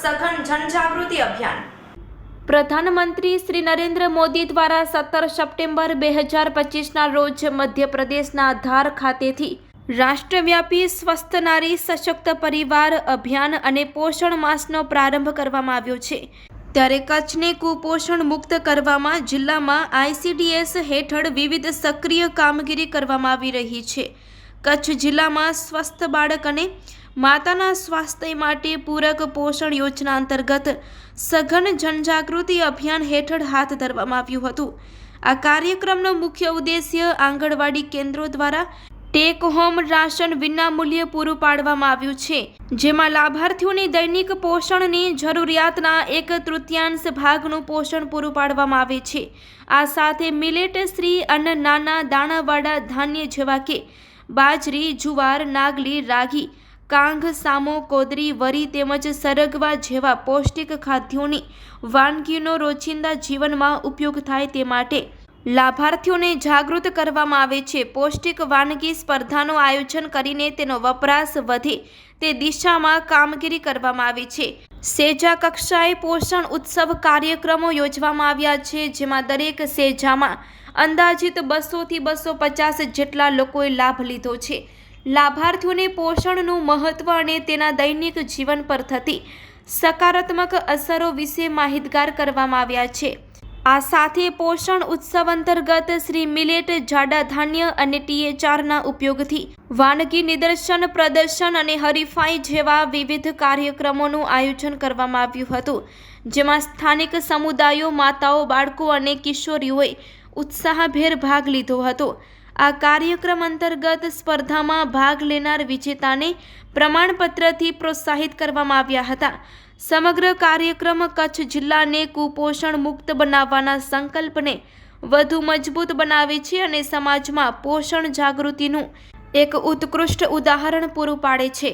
સઘન જનજાગૃતિ અભિયાન। પ્રધાનમંત્રી શ્રી નરેન્દ્ર મોદી દ્વારા 17 સપ્ટેમ્બર 2025ના રોજ મધ્યપ્રદેશના ધાર ખાતેથી રાષ્ટ્રવ્યાપી સ્વસ્થ નારી સશક્ત પરિવાર અભિયાન અને પોષણ માસનો પ્રારંભ કરવામાં આવ્યો છે। ત્યારે કચ્છને કુપોષણ મુક્ત કરવામાં જિલ્લામાં ICDS હેઠળ વિવિધ સક્રિય કામગીરી કરવામાં આવી રહી છે। કચ્છ જિલ્લામાં સ્વસ્થ બાળક અને માતાના સ્વાસ્થ્ય માટે પૂરક પોષણ યોજના અંતર્ગત સઘન જનજાગૃતિ અભિયાન હેઠળ હાથ ધરવામાં આવ્યું હતું। આ કાર્યક્રમનો મુખ્ય ઉદ્દેશ્ય આંગણવાડી કેન્દ્રો દ્વારા ટેક હોમ રાશન વિનામૂલ્યે પૂરું પાડવામાં આવ્યું છે, જેમાં લાભાર્થીઓની દૈનિક પોષણની જરૂરિયાતના 1/3 ભાગનું પોષણ પૂરું પાડવામાં આવે છે। આ સાથે મિલેટ શ્રી અન્ન નાના દાણાવાળા ધાન્ય જેવા કે બાજરી, જુવાર, નાગલી, રાગી, કાંગ, સામો, કોદરી, વરી તેમજ સરગવા જેવા પૌષ્ટિક ખાદ્યોની વાનગીનો રોજિંદા જીવનમાં ઉપયોગ થાય તે માટે લાભાર્થીઓને જાગૃત કરવામાં આવે છે। પૌષ્ટિક વાનગી સ્પર્ધાનું આયોજન કરીને તેનો વપરાશ વધે તે દિશામાં કામગીરી કરવામાં આવી છે। સેજા કક્ષાએ પોષણ ઉત્સવ કાર્યક્રમો યોજવામાં આવ્યા છે, જેમાં દરેક સેજામાં અંદાજિત 200 થી 250 જેટલા લોકોએ લાભ લીધો છે। લાભાર્થીઓને પોષણનું મહત્વ અને તેના દૈનિક જીવન પર થતી સકારાત્મક અસરો વિશે માહિતગાર કરવામાં આવ્યા છે। આ સાથે પોષણ ઉત્સવ અંતર્ગત શ્રી મિલેટ જાડા ધાન્ય અને THRના ઉપયોગથી વાનગી નિદર્શન, પ્રદર્શન અને હરીફાઈ જેવા વિવિધ કાર્યક્રમોનું આયોજન કરવામાં આવ્યું હતું, જેમાં સ્થાનિક સમુદાયો, માતાઓ, બાળકો અને કિશોરીઓએ ઉત્સાહભેર ભાગ લીધો હતો। આ કાર્યક્રમ અંતર્ગત સ્પર્ધામાં ભાગ લેનાર વિજેતાને પ્રમાણપત્રથી પ્રોત્સાહિત કરવામાં આવ્યા હતા। સમગ્ર કાર્યક્રમ કચ્છ જિલ્લાને કુપોષણ મુક્ત બનાવવાના સંકલ્પને વધુ મજબૂત બનાવે છે અને સમાજમાં પોષણ જાગૃતિનું એક ઉત્કૃષ્ટ ઉદાહરણ પૂરું પાડે છે।